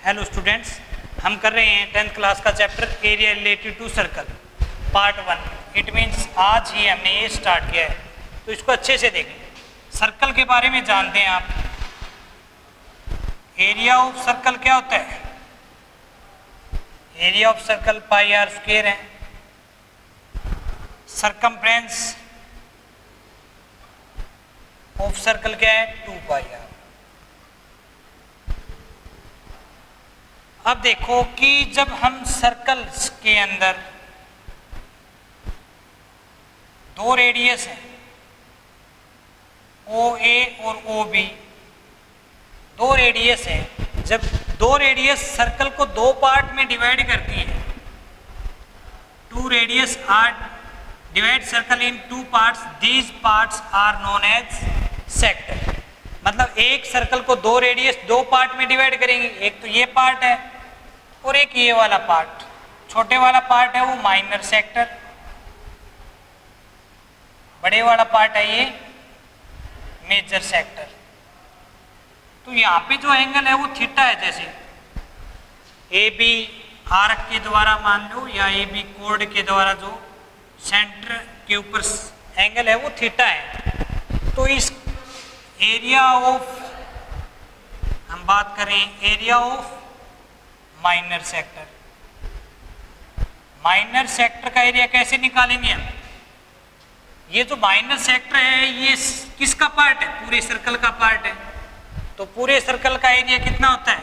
Hello students, हम कर रहे हैं 10th क्लास का chapter area related to circle part 1। It means आज ही हमने ये स्टार्ट किया है, तो इसको अच्छे से देखें। सर्कल के बारे में जानते हैं आप। एरिया ऑफ सर्कल क्या होता है? Area of circle pi r square है। सरकमफ्रेंस ऑफ सर्कल क्या है? 2 पाई आर। अब देखो कि जब हम सर्कल्स के अंदर दो रेडियस हैं, ओ ए और ओ बी, दो रेडियस हैं। जब दो रेडियस सर्कल को दो पार्ट में डिवाइड करती है, two radius are divide circle in two parts, these parts are known as sector. मतलब एक सर्कल को दो रेडियस दो पार्ट में डिवाइड करेंगे, एक तो ये पार्ट है और एक ये वाला पार्ट। छोटे वाला पार्ट है वो माइनर सेक्टर, बड़े वाला पार्ट है ये मेजर सेक्टर। तो यहाँ पे जो एंगल है वो थीटा है। जैसे ए बी आर्क के द्वारा मान लो, या ए बी कोड के द्वारा जो सेंटर के ऊपर एंगल है वो थीटा है। तो इस एरिया ऑफ, हम बात करें area of minor sector. Minor sector का एरिया कैसे निकालेंगे हम? ये जो माइनर सेक्टर है ये किसका पार्ट है? पूरे सर्कल का पार्ट है। तो पूरे सर्कल का एरिया कितना होता है?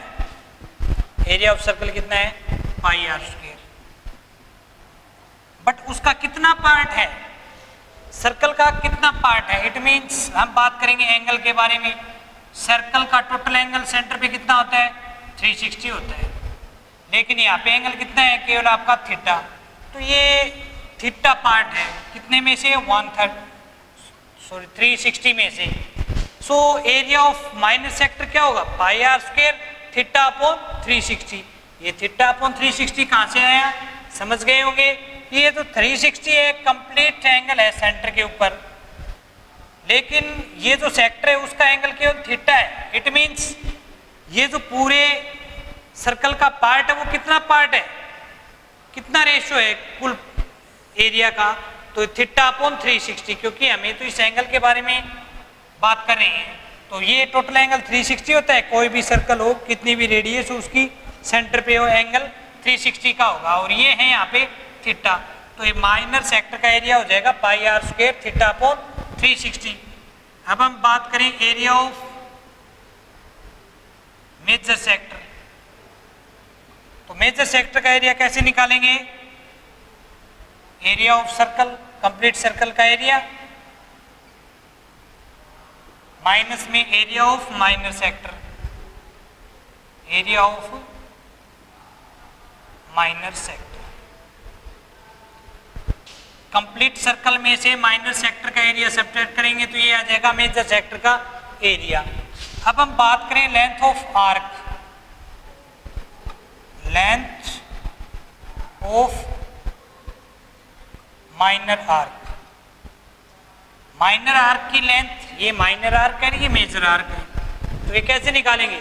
एरिया ऑफ सर्कल कितना है? पाई आर स्क्वायर। बट उसका कितना पार्ट है? सर्कल का कितना पार्ट है? इट मीन्स हम बात करेंगे एंगल के बारे में। सर्कल का टोटल एंगल सेंटर पे कितना होता है? 360 होता है। लेकिन यहाँ पे एंगल कितना है? केवल आपका थीटा। तो ये थीटा पार्ट है। कितने में से? 1/3, सॉरी 360 में से। So area of minor sector क्या होगा? पाई आर स्क्वायर थीटा अपॉन 360। ये थीटा अपॉन 360 कहाँ से आया? समझ गए होंगे। ये तो 360 है, कंप्लीट एंगल है सेंटर के ऊपर, लेकिन ये जो सेक्टर है उसका एंगल केवल थीटा है। इट मीन्स ये जो पूरे सर्कल का पार्ट है वो कितना पार्ट है, कितना रेशियो है कुल एरिया का? तो थीटा अपॉन 360, क्योंकि हमें तो इस एंगल के बारे में बात कर रहे हैं। तो ये टोटल एंगल 360 होता है। कोई भी सर्कल हो, कितनी भी रेडियस हो, उसकी सेंटर पे हो एंगल 360 का होगा। और ये है यहाँ पे थीटा। तो ये माइनर सेक्टर का एरिया हो जाएगा पाई आर स्क्वायर थीटा अपॉन 360। अब हम बात करें एरिया ऑफ मेजर सेक्टर। तो मेजर सेक्टर का एरिया कैसे निकालेंगे? Area of circle, complete circle का एरिया, माइनस में area of minor sector, area of minor sector. Complete circle में से माइनर सेक्टर का एरिया सब्ट्रैक्ट करेंगे तो ये आ जाएगा मेजर सेक्टर का एरिया। अब हम बात करें length of arc. Length of minor arc. Minor arc की लेंथ, ये माइनर आर्क है, ये मेजर आर्क है। तो ये कैसे निकालेंगे?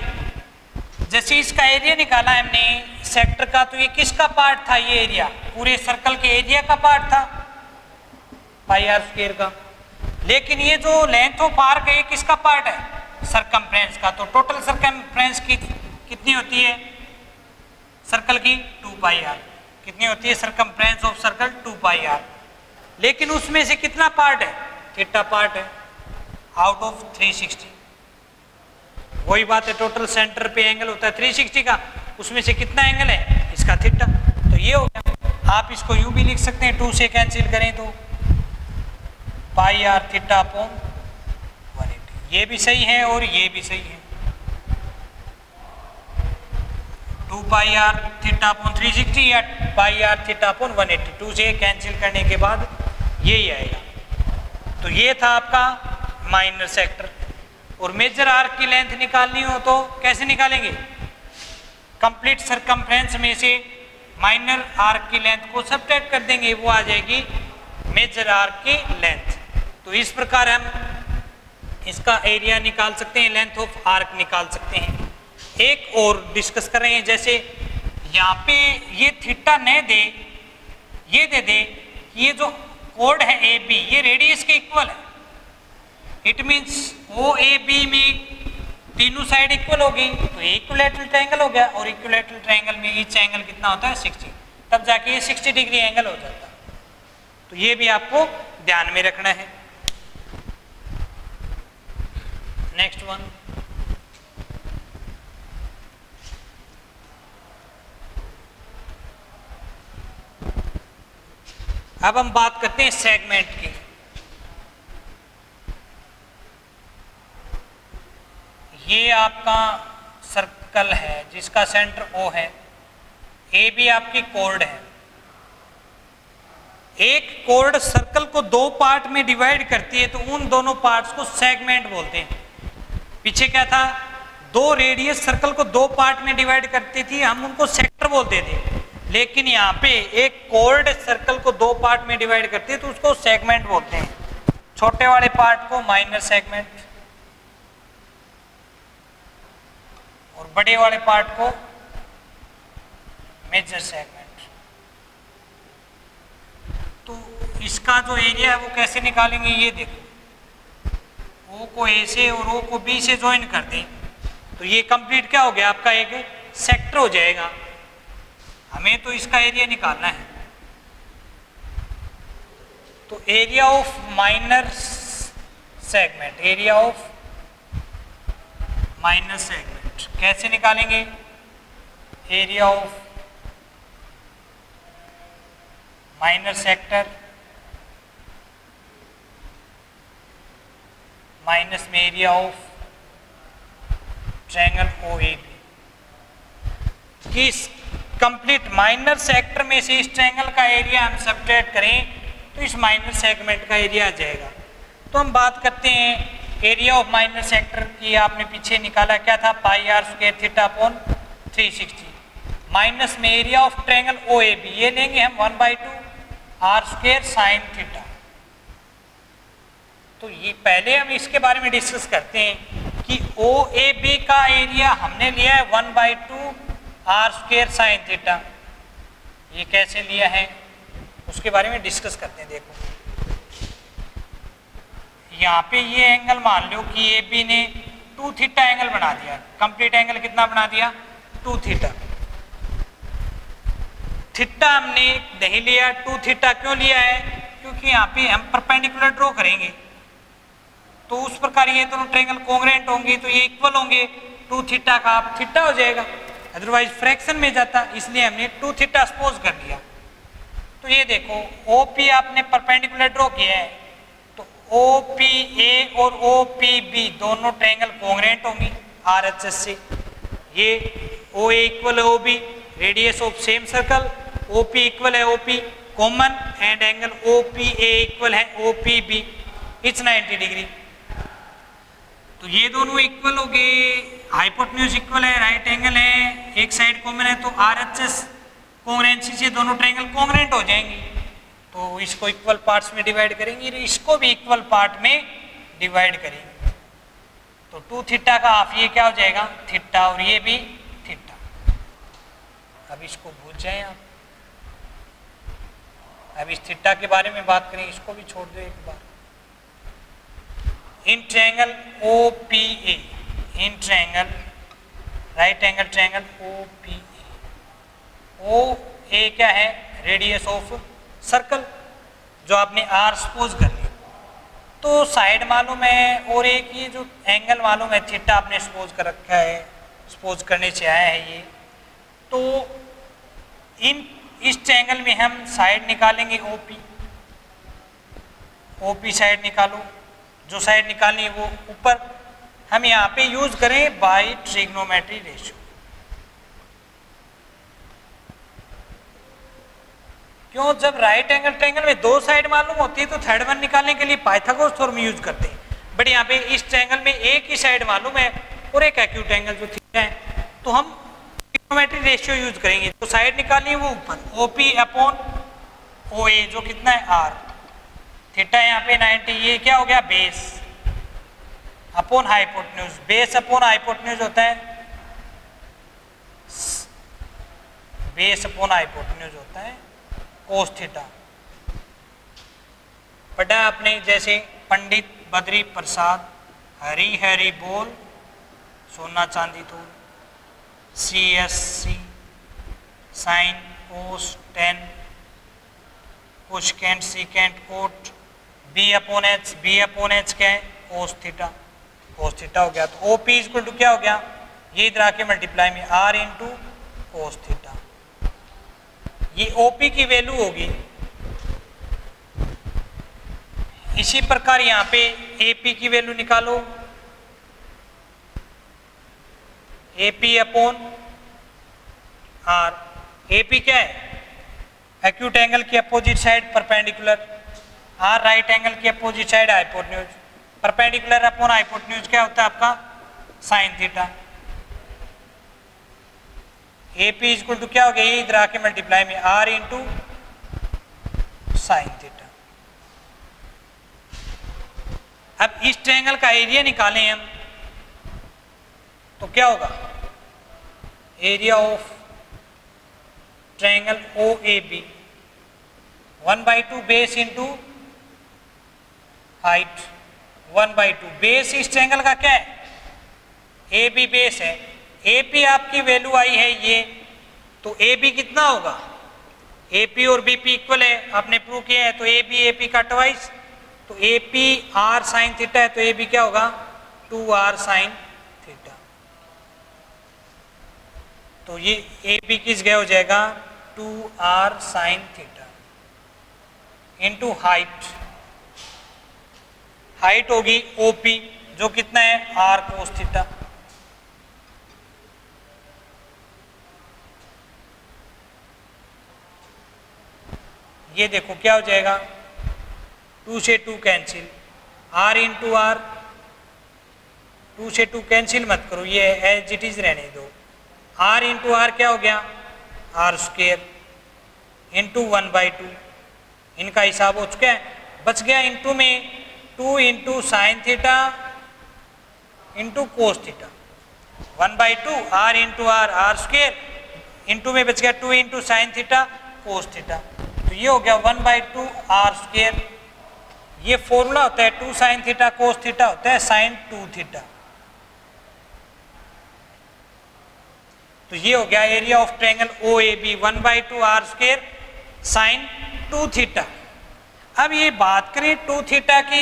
जैसे इसका एरिया निकाला हमने सेक्टर का, तो ये किसका पार्ट था? ये एरिया पूरे सर्कल के एरिया का पार्ट था, पाई आर स्क्वायर का। लेकिन ये जो लेंथ ऑफ आर्क है ये किसका पार्ट है? सरकमफ्रेंस का। तो टोटल सरकमफ्रेंस की कितनी होती है सर्कल की? 2 पाई आर। कितनी होती है circumference of circle? 2 pi R. लेकिन उसमें से कितना पार्ट है? थीटा पार्ट है आउट ऑफ 360। वही बात है, टोटल सेंटर पे एंगल होता है 360 का, उसमें से कितना एंगल है? इसका थीटा। तो ये हो गया। आप इसको यूं भी लिख सकते हैं, 2 से कैंसिल करें तो पाई आर थीटा अपॉन 180। ये भी सही है और ये भी सही है। 2 पाई आर थीटा अपॉन 360 या पाई आर थीटा अपॉन 180। 2 से कैंसिल करने के बाद यही आएगा। तो ये था आपका माइनर सेक्टर। और मेजर आर्क की लेंथ निकालनी हो तो कैसे निकालेंगे? कंप्लीट सरकमफ्रेंस में से माइनर आर्क की लेंथ को सब्ट्रैक्ट कर देंगे, वो आ जाएगी मेजर आर्क की लेंथ। तो इस प्रकार हम इसका एरिया निकाल सकते हैं, लेंथ ऑफ आर्क निकाल सकते हैं। एक और डिस्कस कर रहे हैं, जैसे यहाँ पे ये थीटा न दे, ये दे दे कि ये जो कोड है ए बी ये रेडियस के इक्वल है। It means O A B में तीनों साइड इक्वल हो गई तो इक्विलैटरल ट्रायंगल हो गया, और इक्विलैटरल ट्रायंगल में ईच एंगल कितना होता है 60, तब जाके ये 60 डिग्री एंगल हो जाता है। तो ये भी आपको ध्यान में रखना है। नेक्स्ट वन, अब हम बात करते हैं सेगमेंट की। ये आपका सर्कल है जिसका सेंटर O है, ए बी आपकी कोर्ड है। एक कोर्ड सर्कल को दो पार्ट में डिवाइड करती है तो उन दोनों पार्ट्स को सेगमेंट बोलते हैं। पीछे क्या था, दो रेडियस सर्कल को दो पार्ट में डिवाइड करती थी, हम उनको सेक्टर बोलते थे। लेकिन यहाँ पे एक कोर्ड सर्कल को दो पार्ट में डिवाइड करती है तो उसको सेगमेंट बोलते हैं। छोटे वाले पार्ट को माइनर सेगमेंट और बड़े वाले पार्ट को मेजर सेगमेंट। तो इसका जो एरिया है वो कैसे निकालेंगे, ये देखो, ओ को ए से और ओ को बी से ज्वाइन कर दें तो ये कंप्लीट क्या हो गया, आपका एक सेक्टर हो जाएगा। हमें तो इसका एरिया निकालना है। तो area of minor segment, area of minor segment कैसे निकालेंगे, area of minor sector minus में एरिया ऑफ ट्रायंगल OAB। किस कंप्लीट माइनर सेक्टर में से इस ट्रायंगल का एरिया हम सब्ट्रैक्ट करें तो इस माइनर सेगमेंट का एरिया आ जाएगा। तो हम बात करते हैं एरिया ऑफ माइनर सेक्टर की। आपने पीछे निकाला क्या था, pi r square theta upon 360 minus में एरिया ऑफ ट्रायंगल OAB, ये लेंगे हम 1/2 आर स्क्वायर साइन थीटा। तो ये पहले हम इसके बारे में डिस्कस करते हैं कि OAB का एरिया हमने लिया है 1/2 आर स्क्वायर साइन थीटा। ये कैसे लिया है उसके बारे में डिस्कस करते हैं। देखो यहाँ पे ये एंगल मान लो कि AB ने 2 थीटा एंगल बना दिया। कंप्लीट एंगल कितना बना दिया, 2 थीटा। थीटा हमने नहीं लिया, 2 थीटा क्यों लिया है, क्योंकि यहाँ पे हम परपेंडिकुलर ड्रॉ करेंगे तो उस प्रकार ये दोनों ट्रायंगल कोंग्रुएंट होंगे तो ये इक्वल होंगे। 2 थीटा का आप थीटा हो जाएगा, अदरवाइज फ्रैक्शन में जाता, इसलिए हमने 2 थीटा सपोज कर लिया। तो ये देखो OP आपने परपेंडिकुलर ड्रॉ किया है तो OPA और OPB दोनों ट्रायंगल कोंग्रुएंट होंगी RHS से। ये OA इक्वल है OB, radius of same circle, OP equal है OP common, and angle OPA equal है OPB, इट्स 90 डिग्री। तो ये दोनों इक्वल हो गए, हाइपोटेन्यूज इक्वल है, राइट एंगल है, एक साइड कॉमन है तो RHS कोंग्रुएंसी से दोनों ट्रायंगल कोंग्रुएंट हो जाएंगे। तो इसको इक्वल पार्ट्स में डिवाइड करेंगे, इसको भी इक्वल पार्ट में डिवाइड करेंगे। तो 2 थीटा का हाफ ये क्या हो जाएगा थीटा, और ये भी थीटा। अब इसको भूल जाएं आप। अब इस थीटा के बारे में बात करें, इसको भी छोड़ दो एक बार। In triangle OPA, in triangle right angle triangle OPA, OA क्या है, रेडियस ऑफ सर्कल जो आपने R सपोज कर लिया। तो साइड मालूम है और एक ये जो एंगल मालूम है थीटा आपने सपोज कर रखा है, सपोज करने से आया है ये। तो इस ट्रायंगल में हम साइड निकालेंगे OP साइड निकालो, जो साइड निकालनी है वो ऊपर। हम यहाँ पे यूज करें बाय ट्रिग्नोमेट्री रेशियो। क्यों, जब राइट एंगल ट्रायंगल में 2 साइड मालूम होती है तो थर्ड वन निकालने के लिए पाइथागोरस थ्योरम यूज करते हैं। बट यहाँ पे इस ट्रायंगल में एक ही साइड मालूम है और एक एक्यूट एंगल जो थीटा है, तो हम ट्रिग्नोमेट्री रेशियो यूज करेंगे। तो साइड निकालनी है वो ऊपर, OP अपॉन OA जो कितना है R, थीटा यहाँ पे 90, ये क्या हो गया base upon hypotenuse. Base upon hypotenuse होता है बेस अपॉन हाइपोटेन्यूज होता है कोस थीटा। पढ़ा आपने जैसे पंडित बद्री प्रसाद हरी हरी बोल सोना चांदी तोल, CSC sine cos tan cosecant secant cot B upon H क्या है कोस थीटा हो गया। तो OP इक्वल टू क्या हो गया, ये इधर आके मल्टीप्लाई में R इंटू कोस थीटा, ये OP की वैल्यू होगी। इसी प्रकार यहाँ पे AP की वैल्यू निकालो, AP अपॉन R। AP क्या है, एक्यूट एंगल की opposite side perpendicular, R right angle की opposite side hypotenuse, perpendicular upon hypotenuse क्या होता है आपका sine theta. AP equal to क्या हो गया, ये इधर आके मल्टीप्लाई में R इंटू साइन थीटा। अब इस ट्रायंगल का एरिया निकालें हम तो क्या होगा, area of triangle OAB 1/2 base into height 1/2। Base इस ट्रायंगल का क्या है, AB बेस है। AP आपकी वैल्यू आई है ये, तो AB कितना होगा, AP और BP इक्वल है, आपने प्रूव किया है। तो AB AP का ट्वाइस, तो AP R साइन थीटा है, तो AB क्या होगा 2R साइन थीटा। तो ये AB किस गया हो जाएगा 2R sine theta into height, height होगी OP जो कितना है R कोस थीटा। ये देखो क्या हो जाएगा, 2 से 2 कैंसिल, R इंटू R, 2 से 2 कैंसिल मत करो, ये एज इट इज रहने दो। R इंटू R क्या हो गया R स्क्वेयर इंटू 1/2, इनका हिसाब हो चुका है, बच गया इंटू में 2 into sine theta into cos theta 1/2 R into R R square into में बच गया 2 into sine theta cos theta. तो ये हो गया 1/2 R स्क्वेयर। ये फॉर्मूला होता है 2 साइन थीटा कोस थीटा होता है साइन 2 थीटा। तो ये हो गया area of triangle OAB 1/2 R square sine 2 theta. अब ये बात करें 2 थीटा की,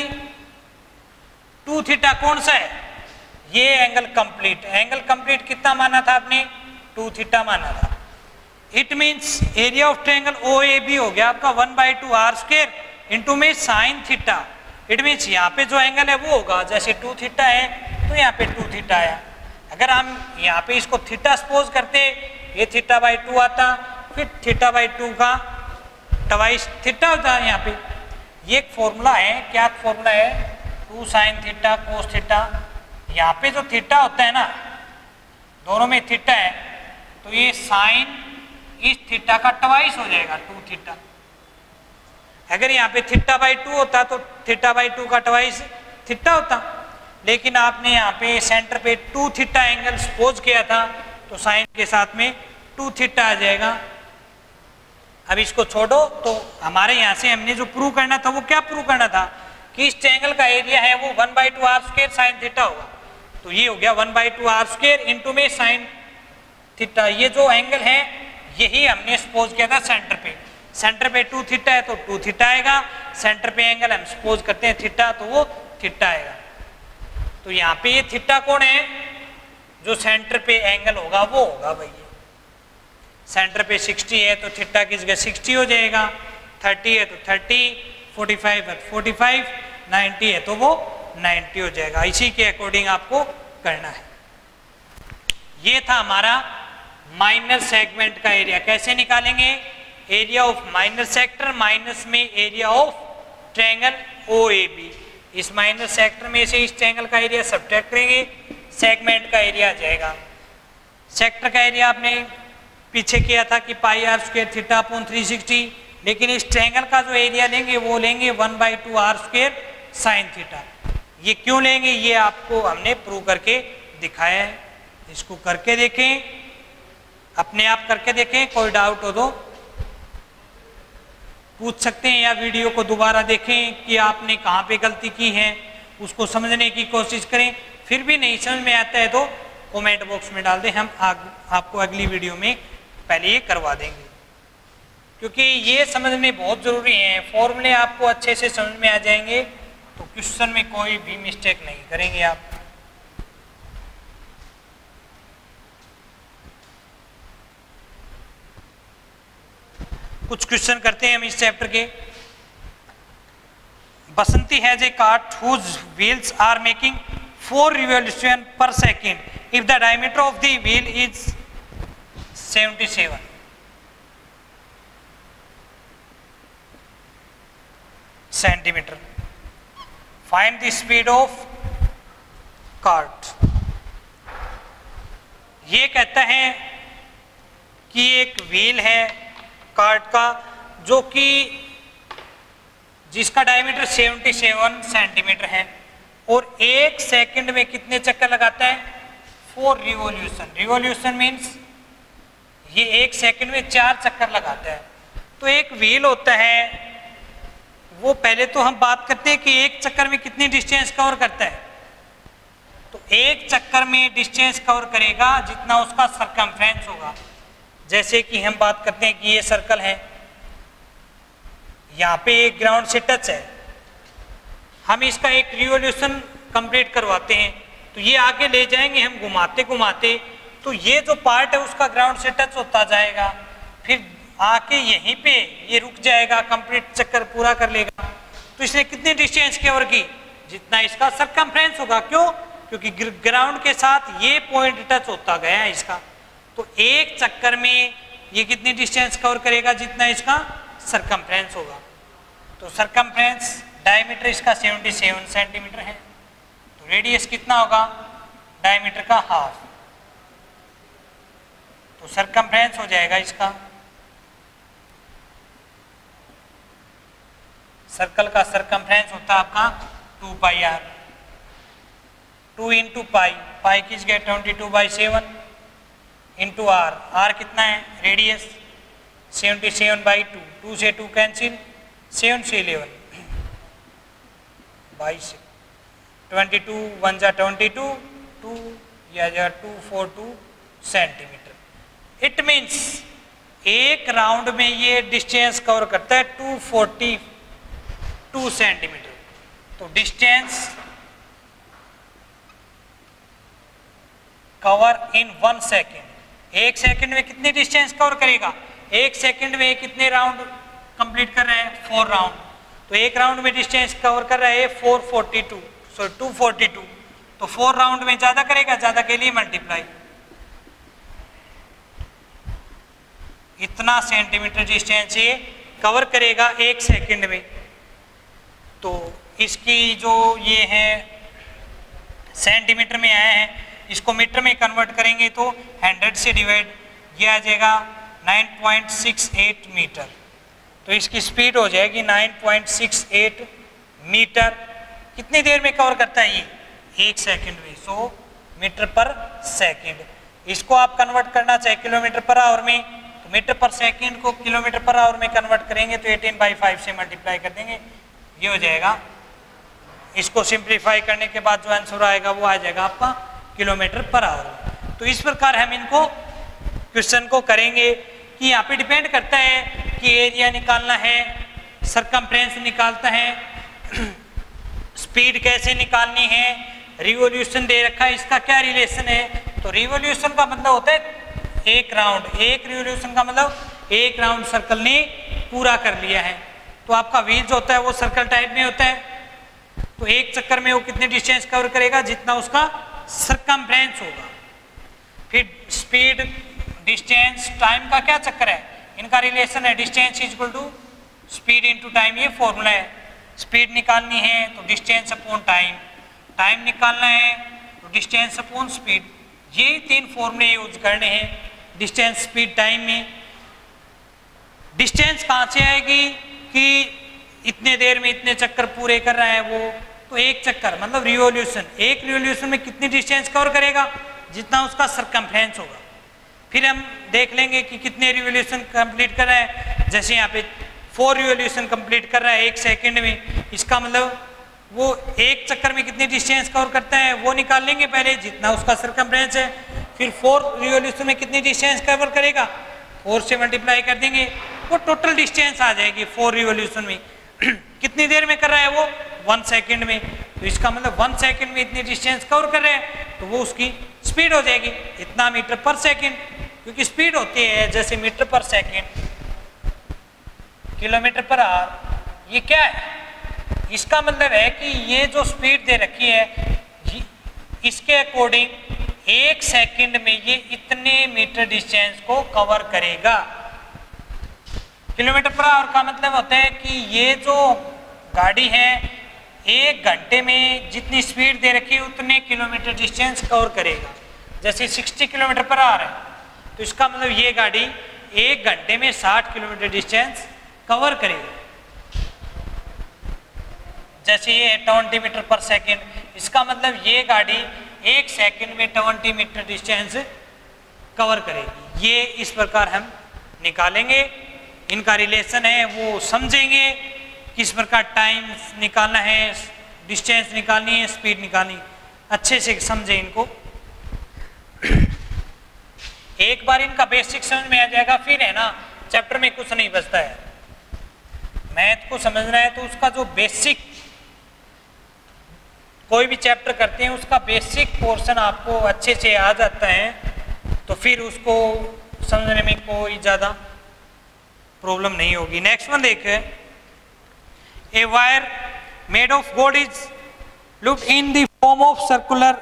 2 थीटा कौन सा है, ये एंगल कंप्लीट। एंगल कंप्लीट कितना माना था आपने, 2 थीटा माना था। It means area of triangle OAB हो गया आपका 1/2 R स्क्वेयर इंटू में साइन थीटा। इट मीन्स यहाँ पे जो एंगल है वो होगा, जैसे 2 थीटा है तो यहाँ पे 2 थीटा आया। अगर हम यहाँ पे इसको थीटा सपोज करते, ये θ/2 आता, फिर θ/2 का ट्वाइस थीटा होता है यहाँ पे। ये एक फॉर्मूला है, क्या फॉर्मूला है, 2 साइन थीटा कोस थीटा। यहाँ पे जो थीटा होता है ना, दोनों में थीटा है, तो ये साइन इस थीटा का ट्वाइस हो जाएगा 2 थीटा। अगर यहाँ पे θ/2 होता तो θ/2 का ट्वाइस थीटा होता, लेकिन आपने यहाँ पे सेंटर पे 2 थीटा एंगल सपोज किया था, तो साइन के साथ में 2 थीटा आ जाएगा। अब इसको छोड़ो, तो हमारे यहाँ से हमने जो प्रूव करना था वो क्या प्रूव करना था कि इस ट्रायंगल का एरिया है वो 1/2 R स्क्वेयर साइन थीटा होगा। तो ये हो गया 1/2 R स्क्वेयर इंटू में साइन थीटा। ये जो एंगल है यही हमने सपोज किया था सेंटर पे। सेंटर पे 2 थीटा है तो 2 थीटा आएगा, सेंटर पे एंगल हम सपोज करते हैं थीटा, तो वो थीटा आएगा। तो यहाँ पे ये थीटा कौन है, जो सेंटर पे एंगल होगा वो होगा भाई। सेंटर पे 60 है तो थीटा की जगह 60 हो जाएगा, 30 है तो 30, 45 है तो 45, 90 है तो वो 90 हो जाएगा। इसी के अकॉर्डिंग आपको करना है। ये था हमारा माइनर सेगमेंट का एरिया। कैसे निकालेंगे, area of minor sector minus में एरिया ऑफ ट्रायंगल OAB। इस माइनर सेक्टर में से इस ट्रायंगल का एरिया सब्ट्रैक्ट करेंगे, सेगमेंट का एरिया आ जाएगा। सेक्टर का एरिया आपने पीछे किया था कि πr स्क्वायर थीटा अपॉन 360, लेकिन इस ट्रायंगल का जो एरिया लेंगे वो लेंगे 1/2 R स्क्वायर साइन थीटा। ये क्यों लेंगे, ये आपको हमने प्रूव करके दिखाया है। इसको करके देखें अपने आप करके देखें, कोई डाउट हो तो पूछ सकते हैं, या वीडियो को दोबारा देखें कि आपने कहाँ पे गलती की है, उसको समझने की कोशिश करें। फिर भी नहीं समझ में आता है तो कमेंट बॉक्स में डाल दें, हम आपको अगली वीडियो में पहले ये करवा देंगे, क्योंकि ये समझने बहुत ज़रूरी है। फॉर्मूले आपको अच्छे से समझ में आ जाएंगे तो क्वेश्चन में कोई भी मिस्टेक नहीं करेंगे आप। कुछ क्वेश्चन करते हैं हम इस चैप्टर के। Basanti has a cart whose wheels are making 4 revolution per second if the diameter of the wheel is 77 centimeter. Find the speed of cart. ये कहता है कि एक व्हील है कार्ट का जो कि जिसका डायमीटर 77 सेंटीमीटर है और 1 सेकंड में कितने चक्कर लगाता है? 4 रिवॉल्यूशन। रिवॉल्यूशन मीन्स ये 1 सेकंड में 4 चक्कर लगाता है। तो एक व्हील होता है, वो पहले तो हम बात करते हैं कि एक चक्कर में कितनी डिस्टेंस कवर करता है। तो एक चक्कर में डिस्टेंस कवर करेगा जितना उसका सरकमफ्रेंस होगा। जैसे कि हम बात करते हैं कि ये सर्कल है, यहाँ पे एक ग्राउंड से टच है, हम इसका एक रिवॉल्यूशन कंप्लीट करवाते हैं तो ये आगे ले जाएंगे हम घुमाते घुमाते, तो ये जो पार्ट है उसका ग्राउंड से टच होता जाएगा, फिर आके यहीं पे ये रुक जाएगा, कंप्लीट चक्कर पूरा कर लेगा। तो इसने कितनी डिस्टेंस कवर की? जितना इसका सरकमफ्रेंस होगा। क्यों? क्योंकि ग्राउंड के साथ ये पॉइंट टच होता गया है इसका। तो एक चक्कर में ये कितनी डिस्टेंस कवर करेगा? जितना इसका सरकमफ्रेंस होगा। तो सरकमफ्रेंस डायमीटर इसका 77 सेंटीमीटर है, तो रेडियस कितना होगा? डायमीटर का हाफ। तो सरकमफ्रेंस हो जाएगा इसका, सर्कल का सरकमफ्रेंस होता है आपका 2 पाई आर। 2 इंटू पाई, पाई किस गया 22/7 इंटू आर। आर कितना है? रेडियस 77/2, 2 से 2 कैंसिल, 7 से 11 22, 22 1 जा 22, 2 या 242 सेंटीमीटर। इट मीन्स एक राउंड में ये डिस्टेंस कवर करता है 242 सेंटीमीटर। तो distance cover in 1 second. 1 second में कितनी डिस्टेंस कवर करेगा? 1 सेकेंड में कितने राउंड कंप्लीट कर रहे हैं? 4 राउंड। तो एक राउंड में डिस्टेंस कवर कर रहा है 242। तो 4 राउंड में ज्यादा करेगा, ज्यादा के लिए मल्टीप्लाई, इतना सेंटीमीटर डिस्टेंस ये कवर करेगा 1 सेकेंड में। तो इसकी जो ये है सेंटीमीटर में आया है, इसको मीटर में कन्वर्ट करेंगे तो 100 से डिवाइड किया आ जाएगा 9.68 मीटर। तो इसकी स्पीड हो जाएगी 9.68 मीटर। कितनी देर में कवर करता है ये? 1 सेकेंड में, 100 मीटर पर सेकेंड। इसको आप कन्वर्ट करना चाहे किलोमीटर पर आवर में, तो मीटर पर सेकेंड को किलोमीटर पर आवर में कन्वर्ट करेंगे तो 18/5 से मल्टीप्लाई कर देंगे, ये हो जाएगा। इसको सिंप्लीफाई करने के बाद जो आंसर आएगा वो आ जाएगा आपका किलोमीटर पर आवर। तो इस प्रकार हम इनको क्वेश्चन को करेंगे कि यहाँ पे डिपेंड करता है कि एरिया निकालना है, सरकमफ्रेंस निकालता है, स्पीड कैसे निकालनी है, रिवॉल्यूशन दे रखा है, इसका क्या रिलेशन है। तो रिवॉल्यूशन का मतलब होता है एक राउंड, एक रिवॉल्यूशन का मतलब एक राउंड सर्कल ने पूरा कर लिया है। तो आपका व्हील जो होता है वो सर्कल टाइप में होता है, तो एक चक्कर में वो कितनी डिस्टेंस कवर करेगा? जितना उसका सरकमफ्रेंस होगा। फिर स्पीड, डिस्टेंस, टाइम का क्या चक्कर है? इनका रिलेशन है distance is equal to speed into time, ये फॉर्मूला है। स्पीड निकालनी है तो डिस्टेंस अपॉन टाइम, टाइम निकालना है तो डिस्टेंस अपॉन स्पीड। ये 3 फॉर्मूले यूज करने हैं डिस्टेंस, स्पीड, टाइम में। डिस्टेंस कहाँ से आएगी कि इतने देर में इतने चक्कर पूरे कर रहा है वो, तो एक चक्कर मतलब रिवॉल्यूशन, एक रिवॉल्यूशन में कितनी डिस्टेंस कवर करेगा? जितना उसका सरकमफ्रेंस होगा। फिर हम देख लेंगे कि कितने रिवोल्यूशन कंप्लीट कर रहे हैं। जैसे यहाँ पे 4 रिवोल्यूशन कंप्लीट कर रहा है 1 सेकंड में, इसका मतलब वो एक चक्कर में कितनी डिस्टेंस कवर करता है वो निकाल लेंगे पहले, जितना उसका सरकमफ्रेंस है। फिर 4 रिवोल्यूशन में कितनी डिस्टेंस कवर करेगा, 4 से मल्टीप्लाई कर देंगे, वो टोटल डिस्टेंस आ जाएगी 4 रिवोल्यूशन में। कितनी देर में कर रहा है वो, 1 सेकंड में। तो इसका मतलब 1 सेकंड में इतनी डिस्टेंस कवर कर रहे हैं, तो वो उसकी स्पीड हो जाएगी इतना मीटर पर सेकंड, क्योंकि स्पीड होती है जैसे मीटर पर सेकंड, किलोमीटर पर आवर। ये क्या है, इसका मतलब है कि ये जो स्पीड दे रखी है इसके अकॉर्डिंग 1 सेकंड में ये इतने मीटर डिस्टेंस को कवर करेगा। किलोमीटर पर आवर का मतलब होता है कि ये जो गाड़ी है 1 घंटे में जितनी स्पीड दे रखी है उतने किलोमीटर डिस्टेंस कवर करेगा। जैसे 60 किलोमीटर पर आवर है, तो इसका मतलब ये गाड़ी 1 घंटे में 60 किलोमीटर डिस्टेंस कवर करेगी। जैसे ये 20 मीटर पर सेकंड, इसका मतलब ये गाड़ी 1 सेकंड में 20 मीटर डिस्टेंस कवर करेगी। ये इस प्रकार हम निकालेंगे, इनका रिलेशन है वो समझेंगे, किस प्रकार टाइम निकालना है, डिस्टेंस निकालनी है, स्पीड निकालनी, अच्छे से समझे इनको। एक बार इनका बेसिक समझ में आ जाएगा, फिर है ना चैप्टर में कुछ नहीं बचता है। मैथ को समझना है तो उसका जो बेसिक, कोई भी चैप्टर करते हैं उसका बेसिक पोर्शन आपको अच्छे से आ जाता है, तो फिर उसको समझने में कोई ज़्यादा प्रॉब्लम नहीं होगी। नेक्स्ट वन देखें, a wire made of gold is looked in the form of circular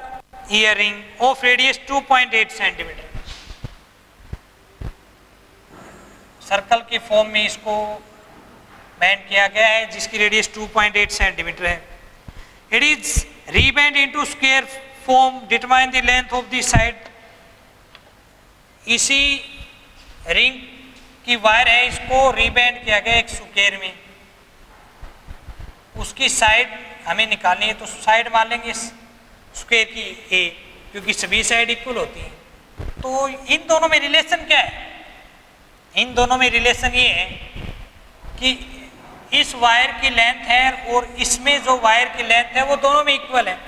earring of radius 2.8 centimetre. Circle के फॉर्म में इसको बैंड किया गया है जिसकी रेडियस 2.8 सेंटीमीटर है। It is rebend into square form, determine the length of the side. इसी रिंग की वायर है, इसको रीबैंड किया गया एक स्क्वायर में, उसकी साइड हमें निकालनी है, तो साइड मान लेंगे स्क्वायर की ए, क्योंकि सभी साइड इक्वल होती हैं। तो इन दोनों में रिलेशन क्या है, इन दोनों में रिलेशन ये है कि इस वायर की लेंथ है और इसमें जो वायर की लेंथ है वो दोनों में इक्वल है।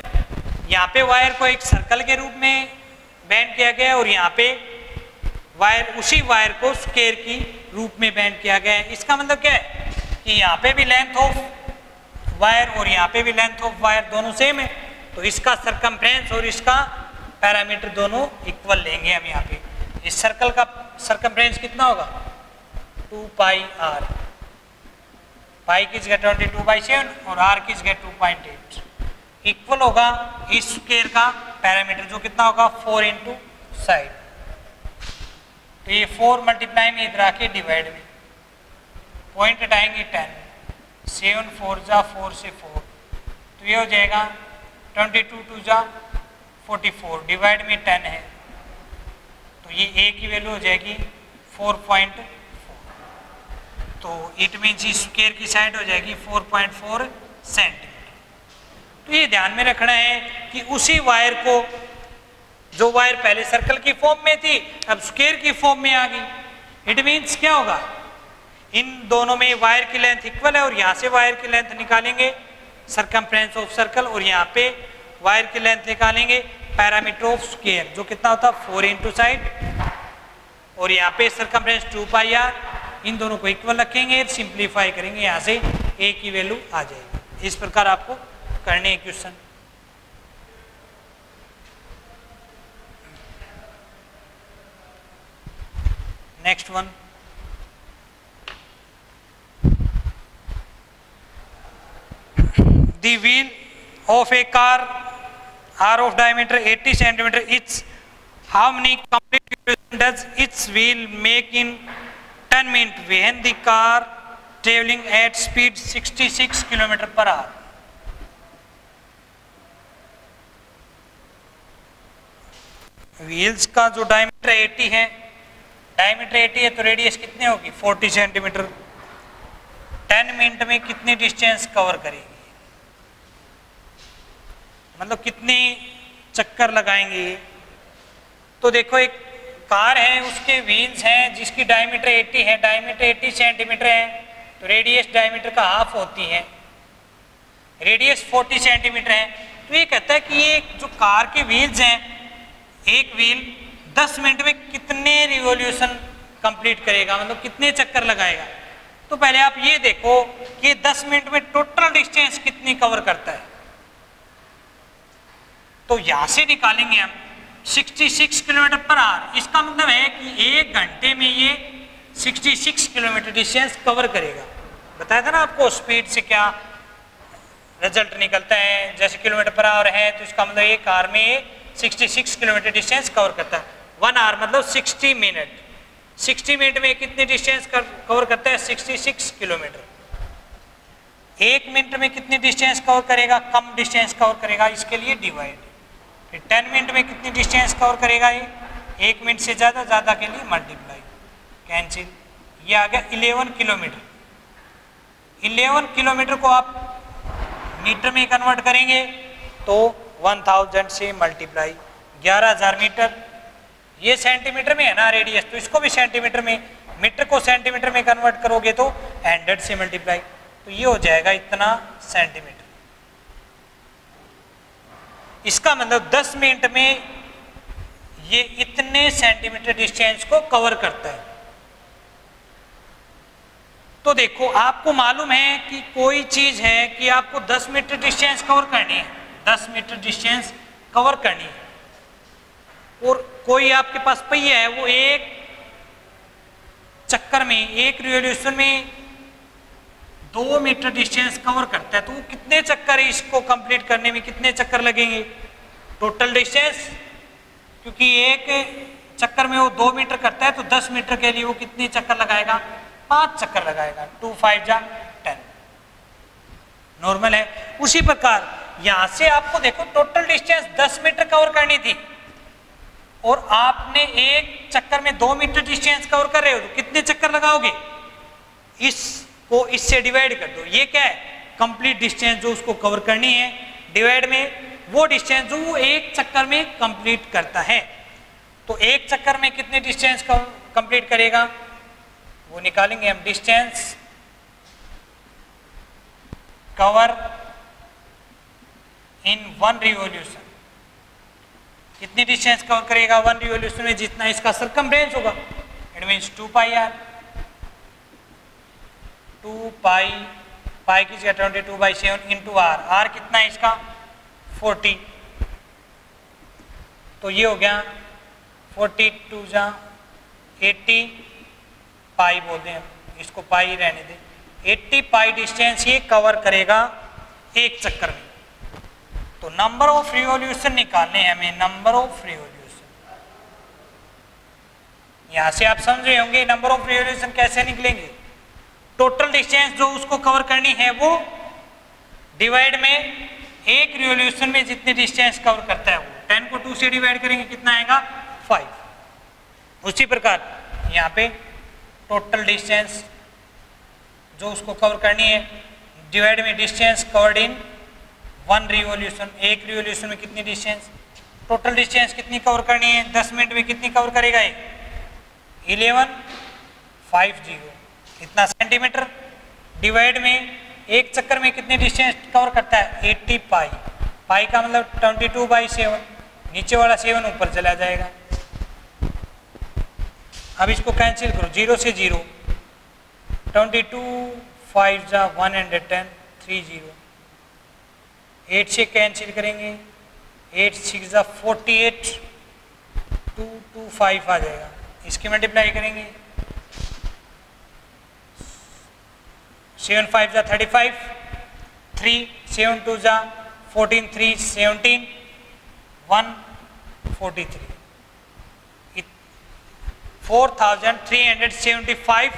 यहाँ पे वायर को एक सर्कल के रूप में बैंड किया गया है और यहाँ पे वायर, उसी वायर को स्क्वायर की रूप में बैंड किया गया है। इसका मतलब क्या है कि यहाँ पे भी लेंथ ऑफ वायर और यहाँ पे भी लेंथ ऑफ वायर दोनों सेम है, तो इसका सरकमफ्रेंस और इसका पैरामीटर दोनों इक्वल लेंगे हम। यहाँ पे इस सर्कल का सरकमफ्रेंस कितना होगा, 2 पाई आर, पाई की जगह 22/7 और आर की जगह 2.8 इक्वल होगा इस स्क्वायर का पैरामीटर, जो कितना होगा 4 इंटू साइड। तो ये 4 मल्टीप्लाई में इधर आके डिवाइड में पॉइंट हटाएंगे 10, 7 4 जा 4 से 4, तो ये हो जाएगा 22 2 जा 44, डिवाइड में 10 है, तो ये ए की वैल्यू हो जाएगी 4.4। तो इट मीन्स इस स्क्वायर की साइड हो जाएगी 4.4 सेंटीमीटर। तो ये ध्यान में रखना है कि उसी वायर को, जो वायर पहले सर्कल की फॉर्म में थी अब स्क्वायर की फॉर्म में आ गई। इट मीन्स क्या होगा, इन दोनों में वायर की लेंथ इक्वल है और यहाँ से वायर की लेंथ निकालेंगे सरकमफ्रेंस ऑफ सर्कल, और यहाँ पे वायर की लेंथ निकालेंगे पैरामीटर ऑफ स्क्वायर, जो कितना होता है 4 इंटू साइड, और यहाँ पे सरकमफ्रेंस 2 पाई आर। इन दोनों को इक्वल रखेंगे, सिंप्लीफाई करेंगे, यहाँ से ए की वैल्यू आ जाएगी। इस प्रकार आपको करने हैं question. Next one, the wheel of a car are of diameter 80 centimetre, it's how many complete revolution does its wheel make in 10 minutes when the car traveling at speed 66 km per hour? Wheels का जो diameter 80 है, diameter 80 है तो radius कितनी होगी 40 centimetre, 10 minute में कितनी distance cover करेगी, मतलब कितनी चक्कर लगाएंगे। तो देखो एक कार है उसके व्हील्स हैं जिसकी डायमीटर 80 है, डायमीटर 80 सेंटीमीटर है, तो रेडियस डायमीटर का हाफ होती है, रेडियस 40 सेंटीमीटर है। तो ये कहता है कि ये जो कार के व्हील्स हैं, एक व्हील 10 मिनट में कितने रिवॉल्यूशन कंप्लीट करेगा, मतलब कितने चक्कर लगाएगा। तो पहले आप ये देखो कि 10 मिनट में टोटल डिस्टेंस कितनी कवर करता है। तो यहां से निकालेंगे हम 66 किलोमीटर पर आवर। इसका मतलब है कि 1 घंटे में ये 66 किलोमीटर डिस्टेंस कवर करेगा। बताया था ना आपको स्पीड से क्या रिजल्ट निकलता है। जैसे किलोमीटर पर आवर है तो इसका मतलब एक कार में 66 किलोमीटर डिस्टेंस कवर करता है। 1 आवर मतलब 60 मिनट। 60 मिनट में कितनी डिस्टेंस कवर करता है? 66 किलोमीटर। 1 मिनट में कितनी डिस्टेंस कवर करेगा? कम डिस्टेंस कवर करेगा, इसके लिए डिवाइड। फिर 10 मिनट में कितनी डिस्टेंस कवर करेगा? ये 1 मिनट से ज़्यादा, ज़्यादा के लिए मल्टीप्लाई, कैंसिल। ये आ गया 11 किलोमीटर। 11 किलोमीटर को आप मीटर में कन्वर्ट करेंगे तो 1000 से मल्टीप्लाई 11,000 मीटर। ये सेंटीमीटर में है ना रेडियस, तो इसको भी सेंटीमीटर में, मीटर को सेंटीमीटर में कन्वर्ट करोगे तो 100 से मल्टीप्लाई, तो ये हो जाएगा इतना सेंटीमीटर। इसका मतलब 10 मिनट में ये इतने सेंटीमीटर डिस्टेंस को कवर करता है। तो देखो आपको मालूम है कि कोई चीज है कि आपको 10 मीटर डिस्टेंस कवर करनी है, 10 मीटर डिस्टेंस कवर करनी है, और कोई आपके पास पहिया है वो एक चक्कर में, एक रिवॉल्यूशन में 2 मीटर डिस्टेंस कवर करता है। तो वो कितने चक्कर है, इसको कंप्लीट करने में कितने चक्कर लगेंगे? टोटल डिस्टेंस, क्योंकि एक चक्कर में वो 2 मीटर करता है तो 10 मीटर के लिए वो कितने चक्कर लगाएगा? 5 चक्कर लगाएगा। 2 5 जा 10, नॉर्मल है। उसी प्रकार यहां से आपको देखो टोटल डिस्टेंस 10 मीटर कवर करनी थी और आपने एक चक्कर में 2 मीटर डिस्टेंस कवर कर रहे हो, तो कितने चक्कर लगाओगे? इसको इससे डिवाइड कर दो। ये क्या है? कंप्लीट डिस्टेंस जो उसको कवर करनी है, डिवाइड में वो डिस्टेंस जो वो एक चक्कर में कंप्लीट करता है। तो एक चक्कर में कितने डिस्टेंस कंप्लीट करेगा वो निकालेंगे हम। डिस्टेंस कवर इन 1 रिवॉल्यूशन, कितनी डिस्टेंस कवर करेगा 1 रिवॉल्यूशन में? जितना इसका सरकमफ्रेंस होगा, इट मींस 2 पाई आर। 2 पाई, पाई की जगह 22/7 इंटू आर। आर कितना है इसका? 40। तो ये हो गया 42 जा 80 पाई बोलते हैं, इसको पाई रहने दें। 80 पाई डिस्टेंस ये कवर करेगा एक चक्कर में। तो नंबर ऑफ रिवॉल्यूशन निकालने हैं हमें, नंबर ऑफ रिवॉल्यूशन। यहां से आप समझ रहे होंगे नंबर ऑफ रिवॉल्यूशन कैसे निकलेंगे। टोटल डिस्टेंस जो उसको कवर करनी है वो डिवाइड में एक रिवॉल्यूशन में जितनी डिस्टेंस कवर करता है वो। 10 को 2 से डिवाइड करेंगे, कितना आएगा? 5। उसी प्रकार यहाँ पे टोटल डिस्टेंस जो उसको कवर करनी है डिवाइड में डिस्टेंस कवर्ड इन 1 रिवॉल्यूशन। एक रिवॉल्यूशन में कितनी डिस्टेंस, टोटल डिस्टेंस कितनी कवर करनी है? 10 मिनट में कितनी कवर करेगा ये? 1150, इतना सेंटीमीटर। डिवाइड में एक चक्कर में कितनी डिस्टेंस कवर करता है? 80 पाई। पाई का मतलब 22/7, नीचे वाला 7 ऊपर चला जाएगा। अब इसको कैंसिल करो, 0 से 0, 22 5 जा 110, 30। 8 से कैंसिल करेंगे, 8 6 जा 48, 225 आ जाएगा। इसकी मल्टीप्लाई करेंगे, 7 5 जा 35, 3 7 2 जा 14, 3 17, 143, 4375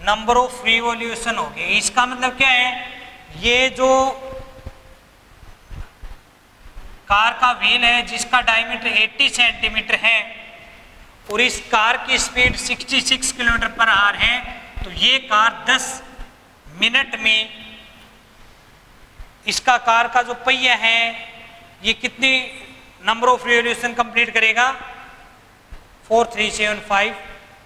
नंबर ऑफ रिवॉल्यूशन हो गए। इसका मतलब क्या है? ये जो कार का व्हील है जिसका डायमीटर 80 सेंटीमीटर है और इस कार की स्पीड 66 किलोमीटर पर आवर है, तो ये कार 10 मिनट में, इसका कार का जो पहिया है ये कितनी नंबर ऑफ रिवॉल्यूशन कंप्लीट करेगा? 4375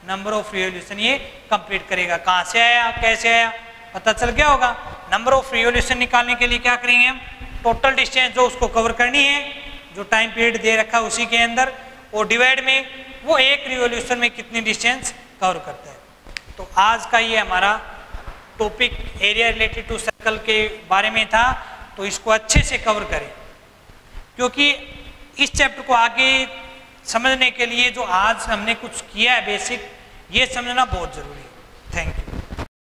नंबर ऑफ रिवॉल्यूशन ये कंप्लीट करेगा। कहाँ से आया, कैसे आया, पता चल गया होगा। नंबर ऑफ रिवॉल्यूशन निकालने के लिए क्या करेंगे हम, टोटल डिस्टेंस जो उसको कवर करनी है, जो टाइम पीरियड दे रखा है उसी के अंदर, और डिवाइड में वो एक रिवॉल्यूशन में कितनी डिस्टेंस कवर करता है। तो आज का ये हमारा topic area related to circle के बारे में था, तो इसको अच्छे से कवर करें, क्योंकि इस चैप्टर को आगे समझने के लिए जो आज हमने कुछ किया है बेसिक, ये समझना बहुत जरूरी है।